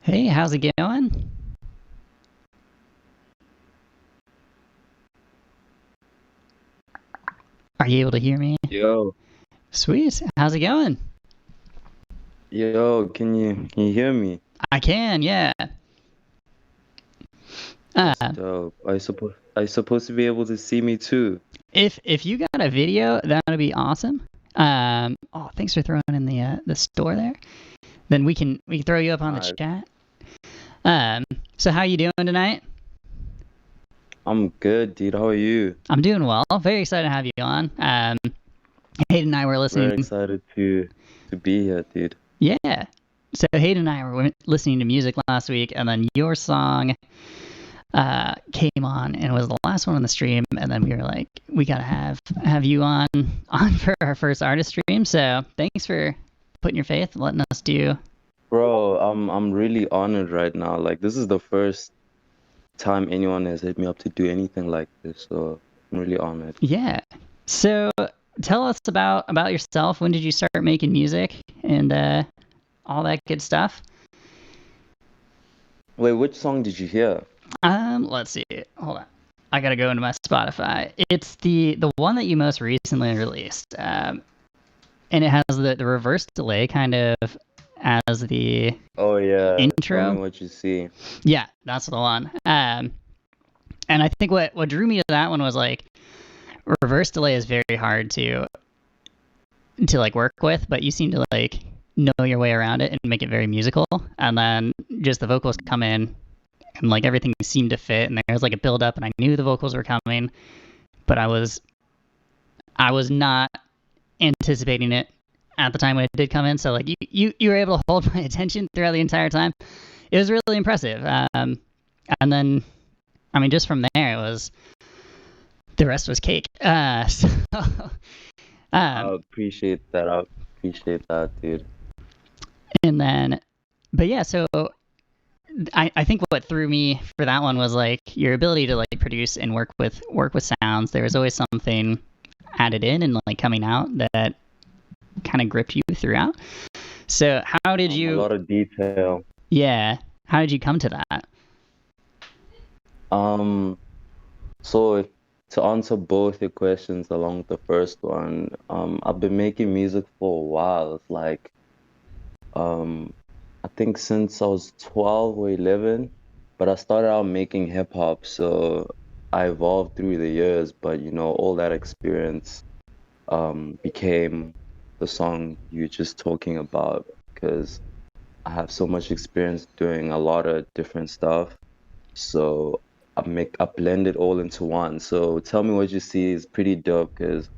Hey, how's it going? Are you able to hear me? Yo, Sweet. How's it going? yo, can you hear me? I can, yeah. Uh, That's dope. I supposed to be able to see me too. if you got a video, that would be awesome. Oh, thanks for throwing in the store there. Then we can throw you up on the Nice. chat. Um, so how you doing tonight? I'm good, dude. How are you? I'm doing well. Very excited to have you on. Hayden and I were listening. Very excited to be here, dude. Yeah. So Hayden and I were listening to music last week, and then your song came on and was the last one on the stream, and then we were like, we gotta have you on for our first artist stream. So thanks for putting your faith and letting us do. Bro, I'm really honored right now. Like this is the first time anyone has hit me up to do anything like this, so I'm really honored. Yeah. So tell us about yourself. When did you start making music and all that good stuff? Wait, which song did you hear? Let's see. Hold on. I gotta go into my Spotify. It's the one that you most recently released. And it has the reverse delay kind of as the Oh yeah, tell me intro. what you see. Yeah, that's the one. And I think what drew me to that one was like reverse delay is very hard to like work with, but you seem to like know your way around it and make it very musical. And then just the vocals come in and like everything seemed to fit, and there was like a build up, and I knew the vocals were coming, but I was not anticipating it at the time when it did come in. So like you were able to hold my attention throughout the entire time. It was really impressive. And then I mean, just from there, it was the rest was cake. I Um, appreciate that. I appreciate that, dude. and then, but yeah, so I think what threw me for that one was like your ability to like produce and work with sounds. There was always something added in and like coming out that kind of gripped you throughout. So how did A you? lot of detail. Yeah, how did you come to that? Um, so to answer both your questions along with the first one, I've been making music for a while. It's like, um, I think since I was 12 or 11, but I started out making hip hop, so I evolved through the years, but all that experience, became the song you're just talking about because I have so much experience doing a lot of different stuff. So I blend it all into one. So Tell Me What You See is pretty dope because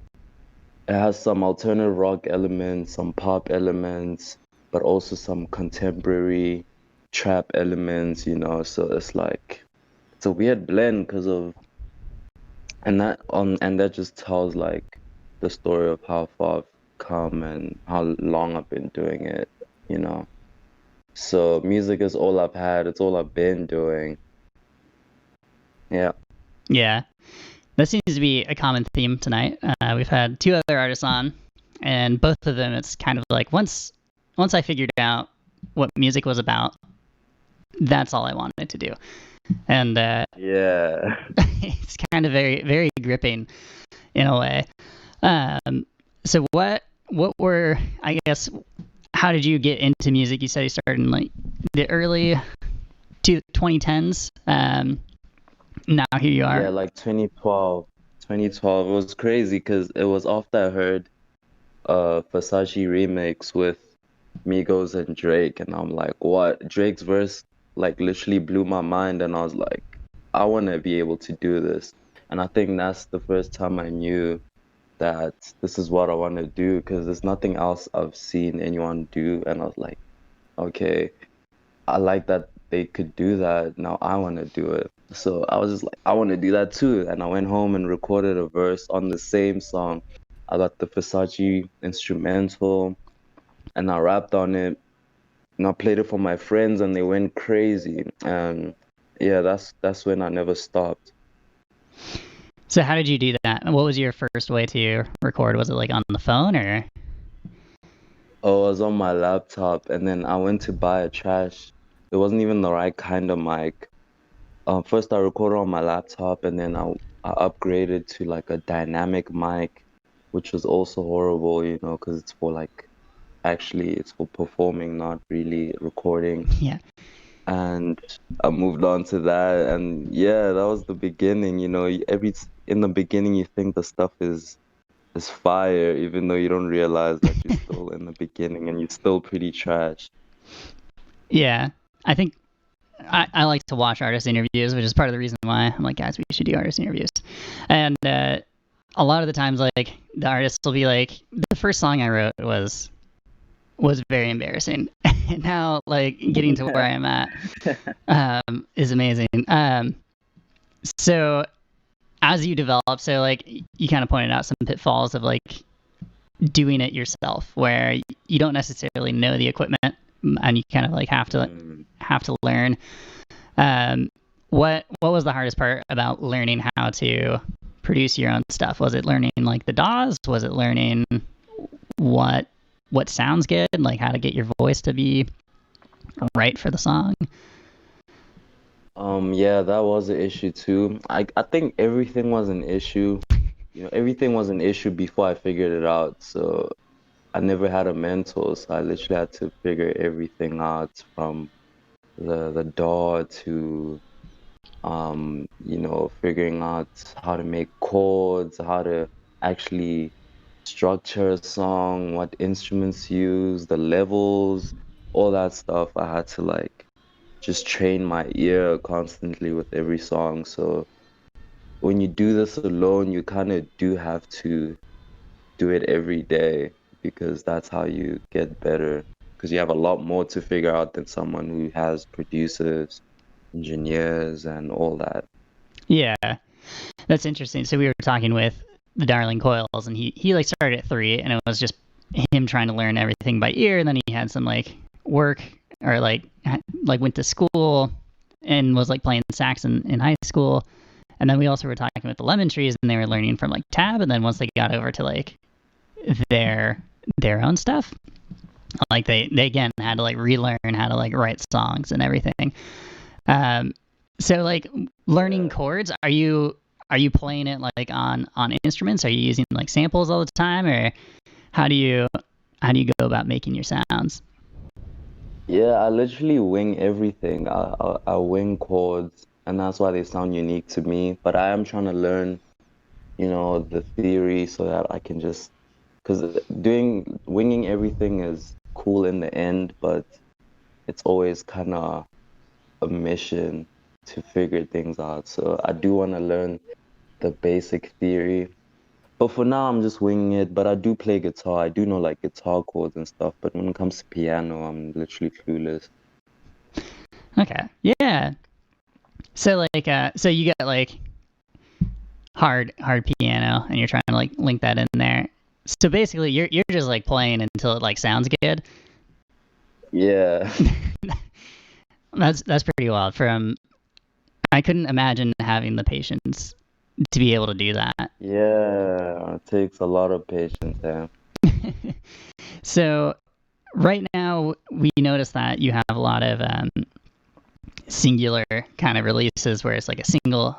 it has some alternative rock elements, some pop elements, but also some contemporary trap elements. So it's a weird blend because of and that just tells like the story of how far I've come and how long I've been doing it. So music is all I've had, it's all I've been doing. Yeah. Yeah, that seems to be a common theme tonight. We've had two other artists on, and both of them, it's kind of like once I figured out what music was about, that's all I wanted to do, and Yeah. it's kind of very very gripping in a way. So what were, I guess, how did you get into music? You said you started in like the early 2010s. Now here you Yeah, are. like 2012. 2012. It was crazy because it was after I heard Versace remix with Migos and Drake, and I'm like, what? Drake's verse like literally blew my mind, and I was like, I want to be able to do this. And I think that's the first time I knew that this is what I want to do because there's nothing else I've seen anyone do, and I was like, okay, I like that they could do that. Now I want to do it. So I was just like, I want to do that too. And I went home and recorded a verse on the same song. I got the Versace instrumental and I rapped on it. And I played it for my friends and they went crazy. And yeah, that's when I never stopped. So how did you do that? What was your first way to record? Was it like on the phone or? Oh, I was on my laptop and then I went to buy a trash it wasn't even the right kind of mic. First I recorded on my laptop, and then I upgraded to like a dynamic mic, which was also horrible, because it's for like actually it's for performing, not really recording. Yeah. And I moved on to that, and yeah, that was the beginning. In the beginning you think the stuff is fire, even though you don't realize that you're still in the beginning and you're still pretty trash. Yeah. I think I like to watch artist interviews, which is part of the reason why I'm like, guys, we should do artist interviews. And a lot of the times, like the artists will be like, the first song I wrote was very embarrassing. And now, like getting to where I am at is amazing. So as you develop, so like you kind of pointed out some pitfalls of like doing it yourself, where you don't necessarily know the equipment, and you kind of like have to learn. What was the hardest part about learning how to produce your own stuff? Was it learning like the DAWs? Was it learning what sounds good, like how to get your voice to be right for the song? Yeah, that was an issue too. I think everything was an issue. Everything was an issue before I figured it out. So I never had a mentor, so I literally had to figure everything out from the DAW to figuring out how to make chords, how to actually structure a song, what instruments use, the levels, all that stuff. I had to like just train my ear constantly with every song. So when you do this alone, you kind of do have to do it every day, because that's how you get better. Because you have a lot more to figure out than someone who has producers, engineers, and all that. Yeah, that's interesting. So we were talking with the Darling Coils, and he like started at 3, and it was just him trying to learn everything by ear. And then he had some like work, or like went to school and was like playing sax in high school. And then we also were talking with the Lemon Trees, and they were learning from like tab. And then once they got over to like their own stuff, like they again had to like relearn how to like write songs and everything. So like learning chords, are you playing it like on instruments? Are you using like samples all the time, or how do you go about making your sounds? Yeah, I literally wing everything. I wing chords, and that's why they sound unique to me. But I am trying to learn, the theory so that I can just, because doing winging everything is cool in the end, but it's always kind of a mission to figure things out. So I do want to learn the basic theory. But for now, I'm just winging it. But I do play guitar. I do know like guitar chords and stuff. But when it comes to piano, I'm literally clueless. Okay, yeah. So like so you got like hard piano, and you're trying to like link that in there. So basically, you're just like playing until it like sounds good. Yeah. That's pretty wild. From I couldn't imagine having the patience to be able to do that. Yeah. It takes a lot of patience, yeah. So right now we notice that you have a lot of singular kind of releases, where it's like a single.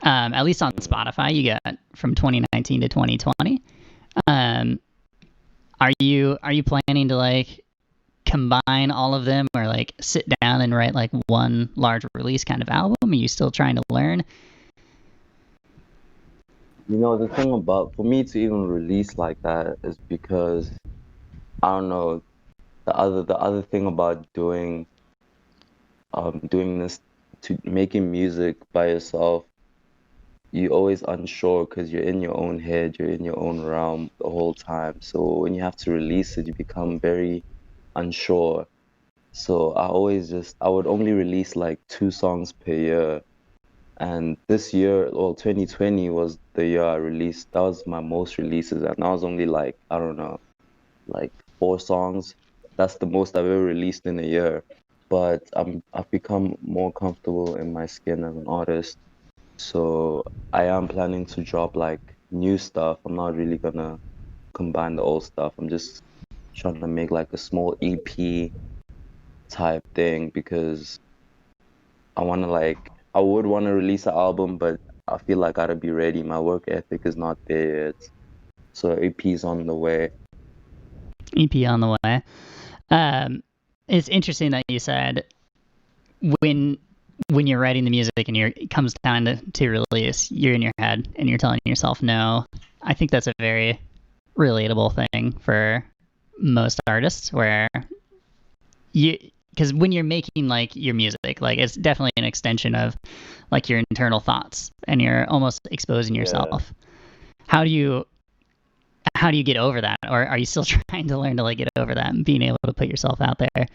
At least on Mm. Spotify, you got from 2019 to 2020. Um, are you planning to like combine all of them, or like sit down and write like one large release kind of album? Are you still trying to learn? The thing about for me to even release like that is because I don't know, the other thing about doing this, to making music by yourself, you always unsure because you're in your own head, you're in your own realm the whole time. So when you have to release it, you become very unsure. So I would only release like 2 songs per year. And this year, well, 2020 was the year I released. That was my most releases, and that was only like, I don't know, like 4 songs. That's the most I've ever released in a year. But I've become more comfortable in my skin as an artist. So I am planning to drop like new stuff. I'm not really gonna combine the old stuff. I'm just trying to make like a small EP type thing because I want to I would want to release an album, but I feel like I gotta be ready. My work ethic is not there yet. So EP's on the way. EP on the way. It's interesting that you said when you're writing the music and it comes down to release, you're in your head and you're telling yourself no. I think that's a very relatable thing for most artists where because when you're making like your music, like it's definitely an extension of like your internal thoughts and you're almost exposing yourself. How do you get over that, or are you still trying to learn to like get over that and being able to put yourself out there?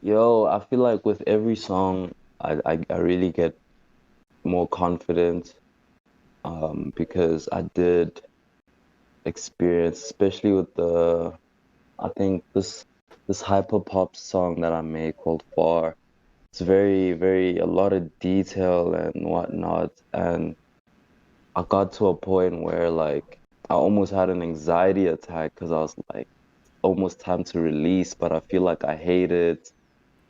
Yo, I feel like with every song, I really get more confident because I did experience, especially with I think this hyper pop song that I made called Far. It's very, very, a lot of detail and whatnot. And I got to a point where like I almost had an anxiety attack because I was like, almost time to release, but I feel like I hate it.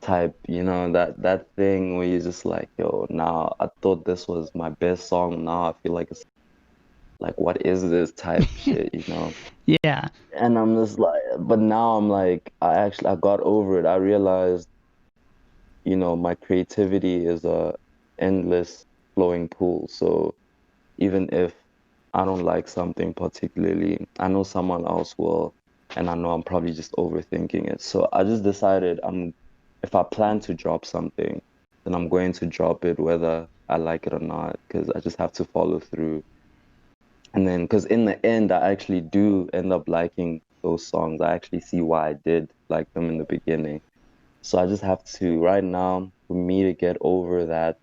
Type, that thing where you're just like, yo, now I thought this was my best song. Now I feel like it's like, what is this type shit? Yeah. And I'm just like, but now I'm like, I got over it. I realized, my creativity is a endless flowing pool. So even if I don't like something particularly, I know someone else will, and I know I'm probably just overthinking it. So I just decided if I plan to drop something, then I'm going to drop it whether I like it or not, because I just have to follow through. And then, because in the end, I actually do end up liking those songs. I actually see why I did like them in the beginning. So I just have to, right now, for me to get over that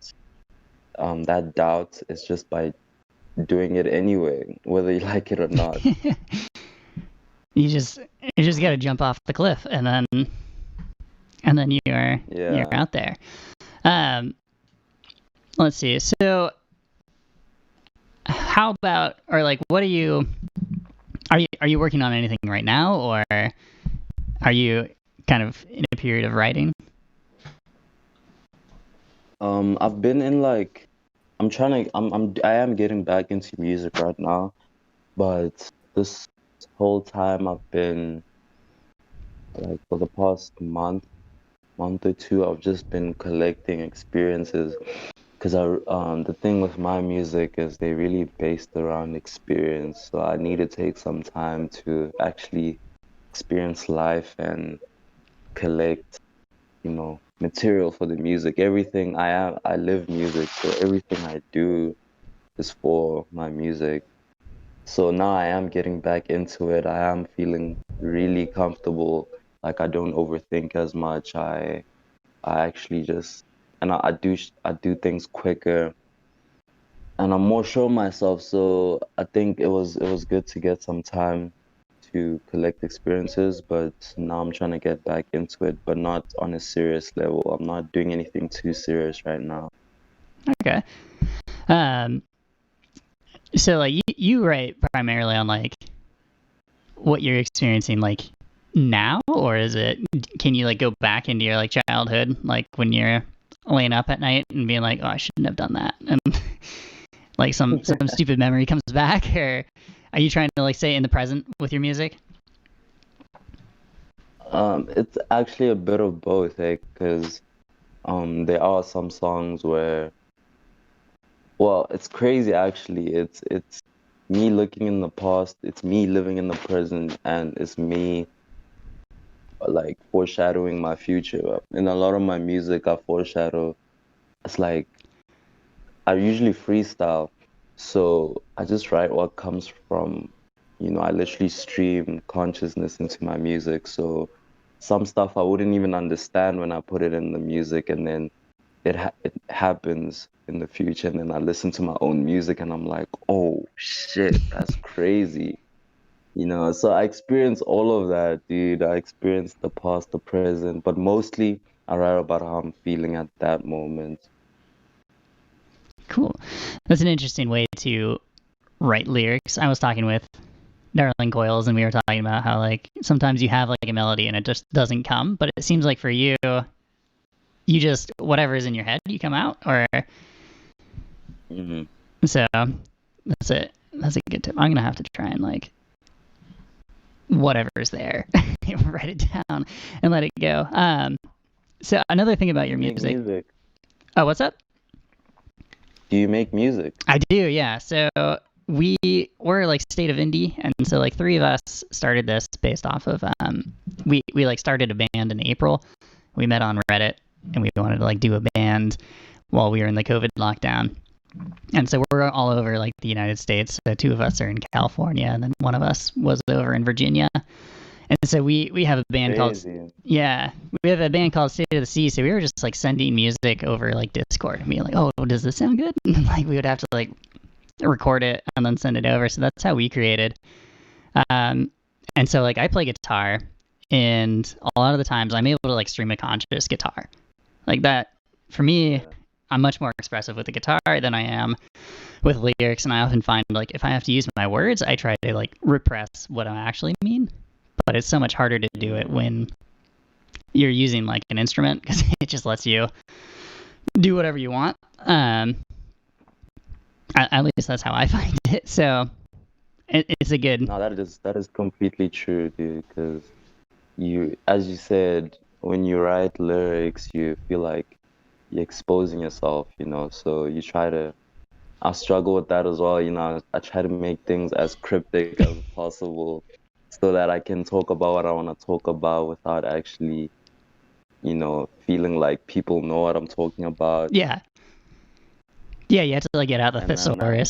doubt, is just by doing it anyway, whether you like it or not. you just got to jump off the cliff and then you're Yeah. out there. Um, let's see. So how about, or like, what are you working on anything right now, or are you kind of in a period of writing? I've been in like I am getting back into music right now, but this whole time I've been like for the past month or two, I've just been collecting experiences because the thing with my music is they really based around experience. So I need to take some time to actually experience life and collect, material for the music. Everything I live music, so everything I do is for my music. So now I am getting back into it. I am feeling really comfortable. Like I don't overthink as much. I actually just and I do things quicker and I'm more sure of myself. So I think it was good to get some time to collect experiences, but now I'm trying to get back into it, but not on a serious level. I'm not doing anything too serious right now. Okay. Um, so like you write primarily on like what you're experiencing like now, or is it, can you like go back into your like childhood, like when you're laying up at night and being like, oh, I shouldn't have done that, and like some stupid memory comes back, or are you trying to like stay in the present with your music? It's actually a bit of both, because there are some songs where, well, it's crazy actually. It's me looking in the past, it's me living in the present, and it's me like foreshadowing my future. In a lot of my music, I foreshadow. It's like I usually freestyle, so I just write what comes from, I literally stream consciousness into my music. So some stuff I wouldn't even understand when I put it in the music, and then it happens in the future, and then I listen to my own music, and I'm like, oh shit, that's crazy. So I experience all of that, dude. I experience the past, the present, but mostly I write about how I'm feeling at that moment. Cool. That's an interesting way to write lyrics. I was talking with Darling Coils, and we were talking about how like sometimes you have like a melody and it just doesn't come, but it seems like for you, you just whatever is in your head, you come out, or Hmm. so that's it. That's a good tip. I'm gonna have to try and like whatever's there, write it down and let it go. So another thing about Do your you make music. music? Oh, what's up? Do you make music? I do, yeah. So we're like state of indie, and so like three of us started this based off of we like started a band in April. We met on Reddit, and we wanted to like do a band while we were in the COVID lockdown. And so we're all over like the United States. So two of us are in California, and then one of us was over in Virginia. And so we have a band called Crazy. yeah, we have a band called State of the Sea. So we were just like sending music over like Discord and being like, oh, does this sound good? And like we would have to like record it and then send it over. So that's how we created. Um, and so like I play guitar, and a lot of the times I'm able to like stream a conscious guitar like that. For me, Yeah. I'm much more expressive with the guitar than I am with lyrics, and I often find like if I have to use my words, I try to like repress what I actually mean. But it's so much harder to do it when you're using like an instrument because it just lets you do whatever you want. At least that's how I find it. So it's a good. No, that is completely true, dude. Because as you said, when you write lyrics, you feel like you're exposing yourself, So you try to. I struggle with that as well, I try to make things as cryptic as possible so that I can talk about what I want to talk about without actually, feeling like people know what I'm talking about. Yeah. Yeah, you have to like get out the And then thesaurus.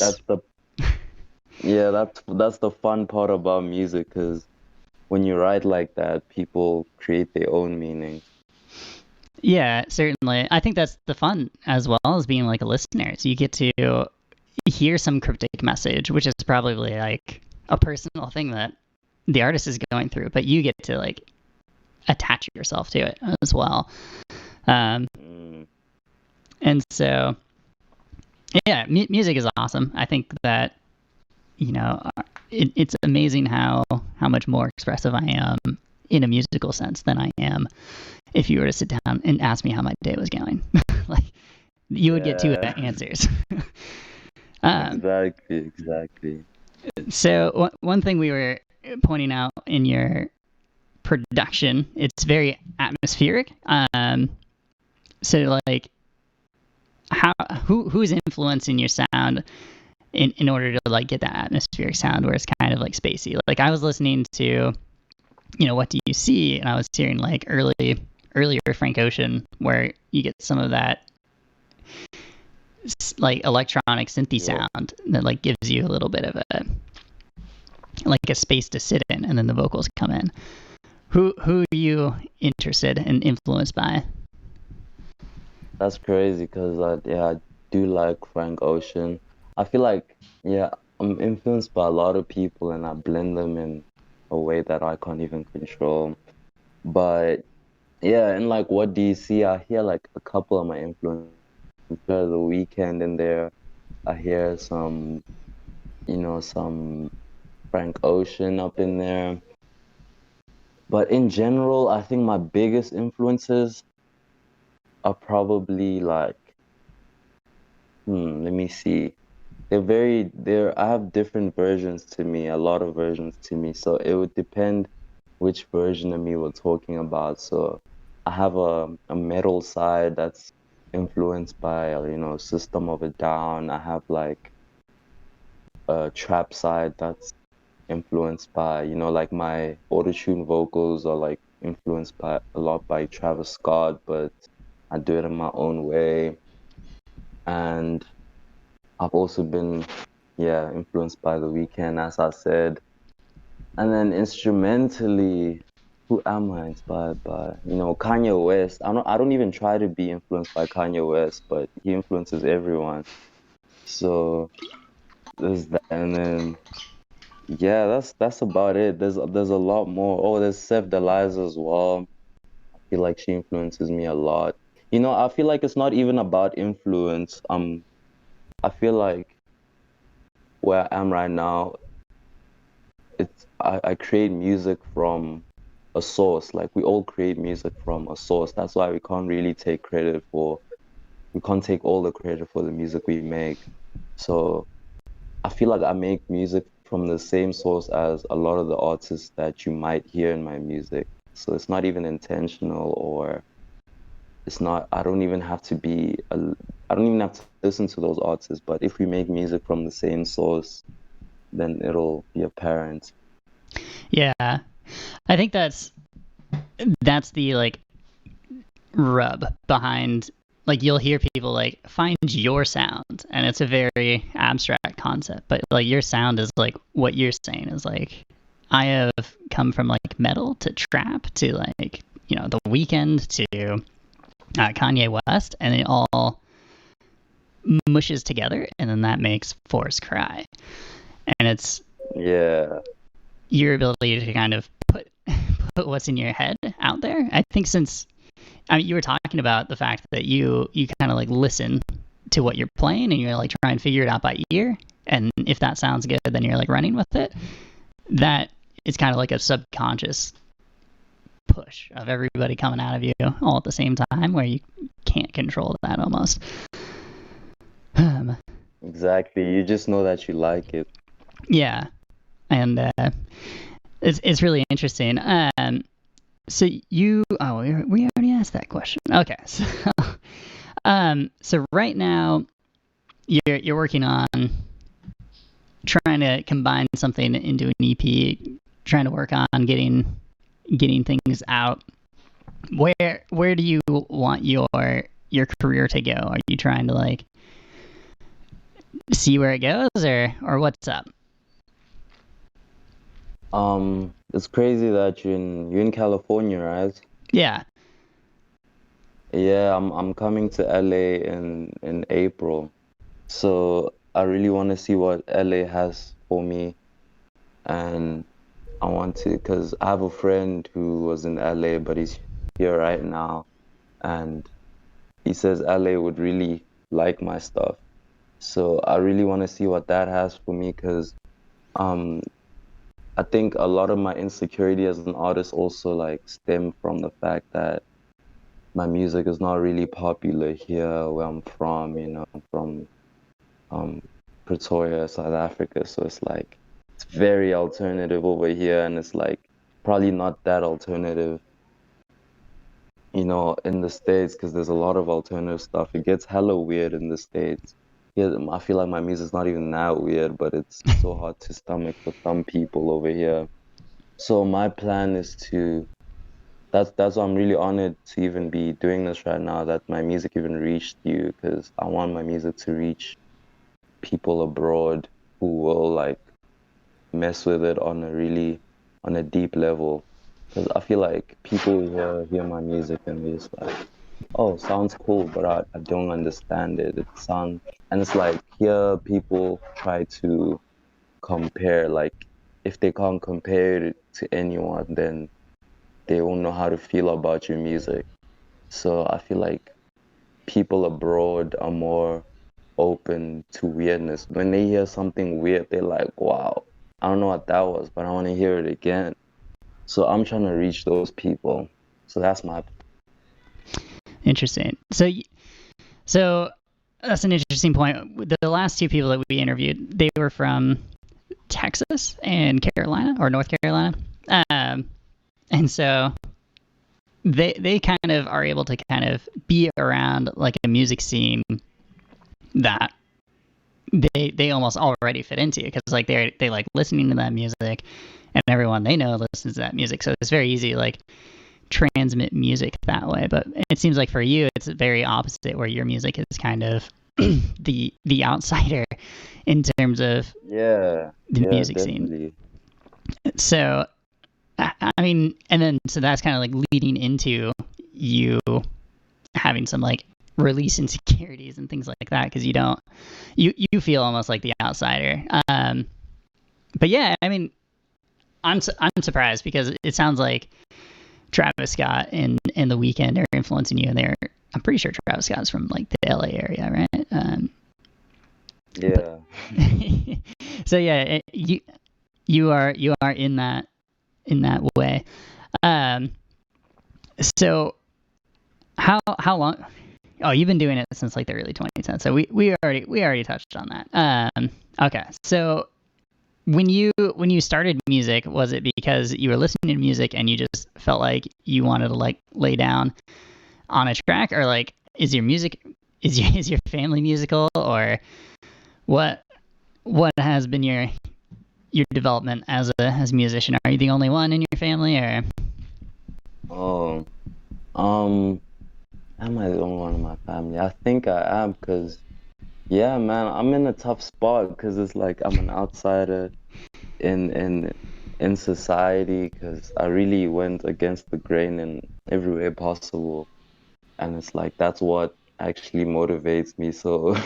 that's the fun part about music, because when you write like that, people create their own meaning. Yeah, certainly. I think that's the fun as well as being like a listener. So you get to hear some cryptic message, which is probably like a personal thing that the artist is going through, but you get to like attach yourself to it as well. Um, Mm, and so, yeah, music is awesome. I think that it's amazing how much more expressive I am in a musical sense than I am if you were to sit down and ask me how my day was going. Like you would get two yeah, answers. um, exactly. so one thing we were pointing out in your production, it's very atmospheric. So like who's influencing your sound in order to like get that atmospheric sound where it's kind of like spacey. Like I was listening to, What Do You See? And I was hearing like earlier Frank Ocean where you get some of that like electronic synthy Yeah, sound that like gives you a little bit of a space to sit in, and then the vocals come in. Who are you interested and influenced by? that's crazy because I do like Frank Ocean. I feel like, yeah, I'm influenced by a lot of people and I blend them in a way that I can't even control. But yeah, and like what do you see? I hear like a couple of my influences, The Weekend in there. I hear some Frank Ocean up in there. But in general, I think my biggest influences are probably like, let me see. I have different versions to me, a lot of versions to me. So it would depend which version of me we're talking about. So I have a metal side that's influenced by, System of a Down. I have like a trap side that's influenced by, like my auto-tune vocals are like influenced by a lot by Travis Scott, but I do it in my own way. And I've also been, yeah, influenced by The Weeknd, as I said. And then instrumentally, who am I inspired by? Kanye West. I don't even try to be influenced by Kanye West, but he influences everyone. So there's that. And then yeah, that's about it. There's a lot more. Oh, there's Seth Deliza as well. I feel like she influences me a lot. I feel like it's not even about influence. I feel like where I am right now, I create music from a source. Like we all create music from a source. That's why we can't take all the credit for the music we make. So I feel like I make music from the same source as a lot of the artists that you might hear in my music. So it's not even intentional, or it's not, I don't even have to listen to those artists, but if we make music from the same source, then it'll be apparent. Yeah, I think that's the like rub behind, like you'll hear people like find your sound, and it's a very abstract concept, but like your sound is like what you're saying is like, I have come from like metal to trap to like, The Weeknd to Kanye West, and it all mushes together, and then that makes Force Cry. And it's Yeah. your ability to kind of put what's in your head out there. I think you were talking about the fact that you kind of like listen to what you're playing, and you're like try and figure it out by ear, and if that sounds good, then you're like running with it. That is kind of like a subconscious push of everybody coming out of you all at the same time, where you can't control that almost. Exactly. You just know that you like it. Yeah, and it's really interesting. So we already asked that question. Okay, so right now you're working on trying to combine something into an EP, trying to work on getting things out. Where do you want your career to go? Are you trying to like see where it goes, or what's up? It's crazy that you're in California, right? Yeah. Yeah, I'm coming to LA in April. So I really want to see what LA has for me, and I want to, because I have a friend who was in LA, but he's here right now, and he says LA would really like my stuff. So I really want to see what that has for me, because um, I think a lot of my insecurity as an artist also like stem from the fact that my music is not really popular here where I'm from. I'm from um, Pretoria, South Africa. So it's like it's very alternative over here, and it's like probably not that alternative, in the States, because there's a lot of alternative stuff. It gets hella weird in the States. Yeah, I feel like my music's not even that weird, but it's so hard to stomach for some people over here. So my plan is that's why I'm really honored to even be doing this right now, that my music even reached you, because I want my music to reach people abroad who will like mess with it on a deep level. Because I feel like people hear my music and they're just like, oh, sounds cool, but I don't understand it. And it's like here people try to compare, like if they can't compare it to anyone, then they won't know how to feel about your music. So I feel like people abroad are more open to weirdness. When they hear something weird, they're like, wow, I don't know what that was, but I want to hear it again. So I'm trying to reach those people. So that's my. Interesting. So that's an interesting point. The last two people that we interviewed, they were from Texas and Carolina, or North Carolina, and so they kind of are able to kind of be around like a music scene that they almost already fit into, because like they like listening to that music, and everyone they know listens to that music, so it's very easy to like transmit music that way. But it seems like for you it's very opposite, where your music is kind of the outsider in terms of Yeah, the yeah, music scene. definitely. So I mean, and then so that's kind of like leading into you having some like release insecurities and things like that, because you feel almost like the outsider. But yeah, I mean, I'm surprised, because it sounds like Travis Scott and The Weeknd are influencing you, and I'm pretty sure Travis Scott's from like the LA area, right? Yeah. So yeah, you are in that way. Um, so how long? Oh, you've been doing it since like the early 2010s. So we already touched on that. Okay, so when you started music, was it because you were listening to music and you just felt like you wanted to like lay down on a track, or like is your music is your family musical, or what has been your development as a musician? Are you the only one in your family, or? Oh, um, am I the only one in my family? I think I am, because yeah, man, I'm in a tough spot because it's like I'm an outsider in in in society, because I really went against the grain in every way possible, and it's like that's what actually motivates me. So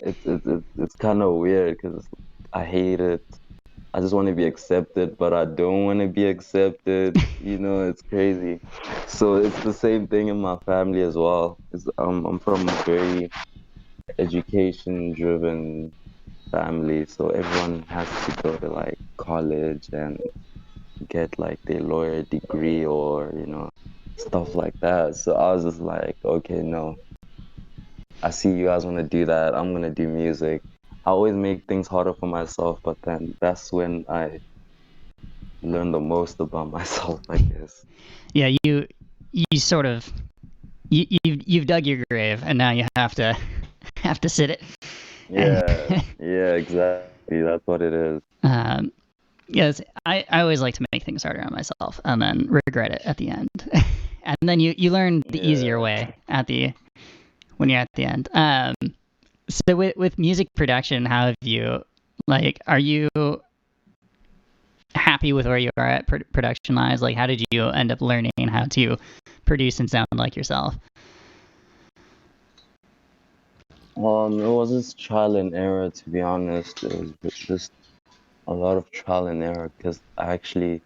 it's kind of weird because I hate it. I just want to be accepted, but I don't want to be accepted. It's crazy. So it's the same thing in my family as well. I'm from a very education-driven family, so everyone has to go to like college and get like their lawyer degree, or stuff like that. So I was just like, okay, no, I see you guys want to do that. I'm gonna do music. I always make things harder for myself, but then that's when I learn the most about myself, I guess. Yeah, you sort of you've dug your grave, and now you have to sit it. And Yeah, exactly. That's what it is. um, yes, I always like to make things harder on myself and then regret it at the end. And then you learn the easier Yeah. way when you're at the end. So with music production, how have you, like, are you happy with where you are at production wise? Like, how did you end up learning how to produce and sound like yourself? It was just trial and error, to be honest. It was just a lot of trial and error, because I create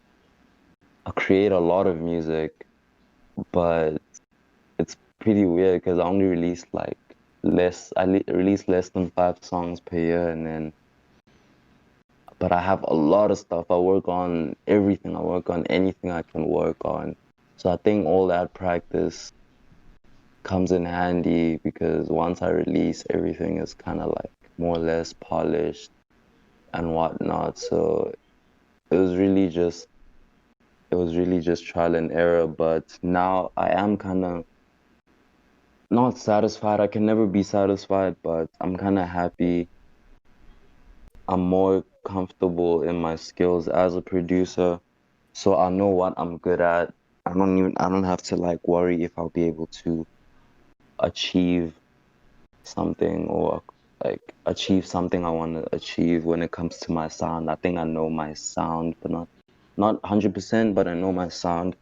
a lot of music, but it's pretty weird because I only released like release less than 5 songs per year, but I have a lot of stuff. I work on everything. I work on anything I can work on. So I think all that practice comes in handy, because once I release, everything is kind of like more or less polished and whatnot. So it was really just trial and error. But now I am kind of not satisfied. I can never be satisfied, but I'm kind of happy. I'm more comfortable in my skills as a producer, so I know what I'm good at. I don't have to like worry if I'll be able to achieve something, or like achieve something I want to achieve when it comes to my sound. I think I know my sound, but not 100%, but I know my sound.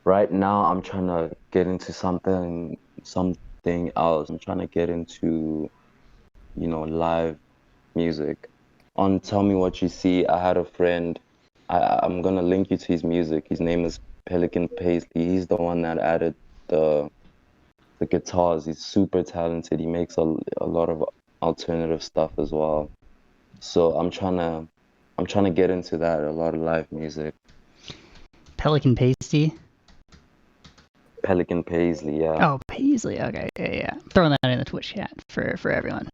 Right now, I'm trying to get into something else. I'm trying to get into, live music. On Tell Me What You See, I had a friend. I'm gonna link you to his music. His name is Pelican Paisley. He's the one that added the the guitars. He's super talented. He makes a lot of alternative stuff as well. So I'm trying to get into that, a lot of live music. Pelican Pasty. Pelican Paisley, yeah. Oh, Paisley. Okay, yeah. Throwing that in the Twitch chat for everyone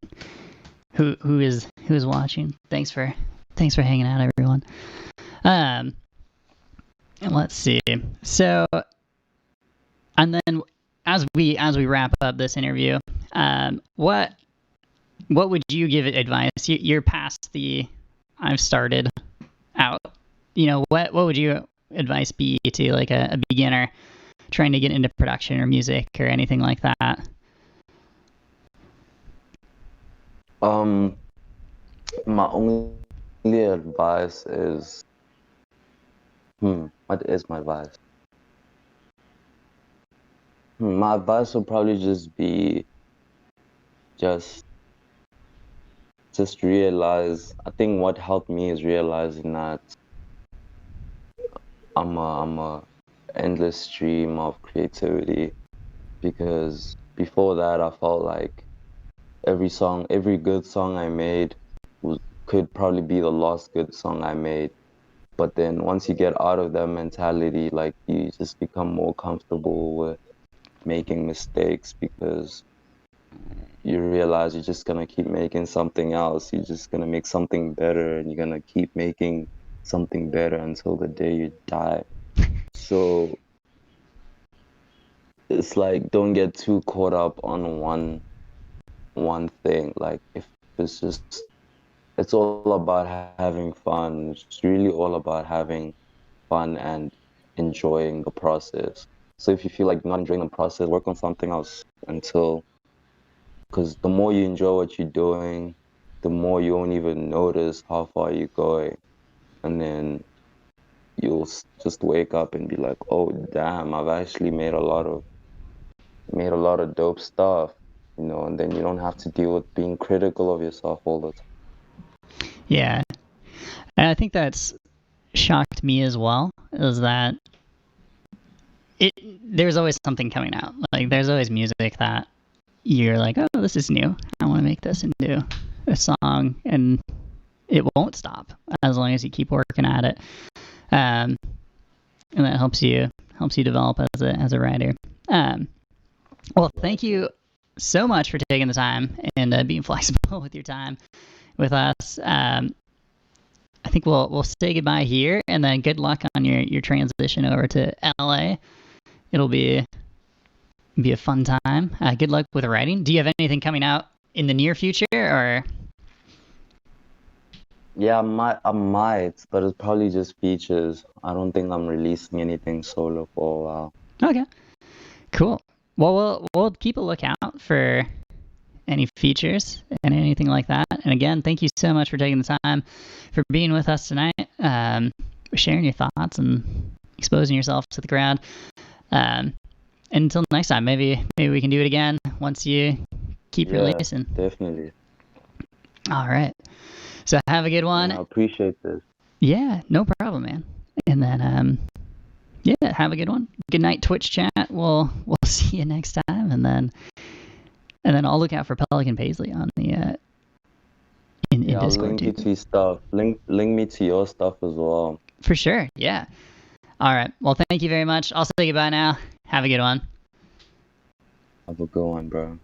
who is watching. Thanks for hanging out, everyone. Um, and let's see. So, and then as we wrap up this interview, what would you give it advice? You're past the I've started out. What would your advice be to like a beginner trying to get into production or music or anything like that? Um, my only advice is, what is my advice? My advice would probably just be just realize. I think what helped me is realizing that I'm a endless stream of creativity, because before that I felt like every good song I made was could probably be the last good song I made. But then once you get out of that mentality, like you just become more comfortable with making mistakes because you realize you're just gonna keep making something else. You're just gonna make something better and you're gonna keep making something better until the day you die. So it's like don't get too caught up on one thing. Like if it's just it's all about having fun. It's really all about having fun and enjoying the process. So if you feel like you're not enjoying the process, work on something else until, because the more you enjoy what you're doing, the more you won't even notice how far you're going. And then you'll just wake up and be like, oh, damn, I've actually made a lot of dope stuff, you know, and then you don't have to deal with being critical of yourself all the time. Yeah. And I think that's shocked me as well, is that there's always something coming out. Like there's always music that you're like, oh, this is new. I want to make this into a song, and it won't stop as long as you keep working at it. And that helps you develop as a writer. Well, thank you so much for taking the time and being flexible with your time with us. I think we'll say goodbye here, and then good luck on your transition over to LA. It'll be a fun time. Good luck with writing. Do you have anything coming out in the near future, or? Yeah, I might, but it's probably just features. I don't think I'm releasing anything solo for a while. Okay, cool. Well, we'll keep a lookout for any features and anything like that. And again, thank you so much for taking the time for being with us tonight, sharing your thoughts and exposing yourself to the crowd. And until next time, maybe we can do it again once you keep releasing. Definitely. All right. So have a good one. I appreciate this. Yeah, no problem, man. And then yeah, have a good one. Good night, Twitch chat. We'll see you next time, and then I'll look out for Pelican Paisley on the in Discord. I'll link you to your stuff. Link me to your stuff as well. For sure. Yeah. All right. Well, thank you very much. I'll say goodbye now. Have a good one. Have a good one, bro.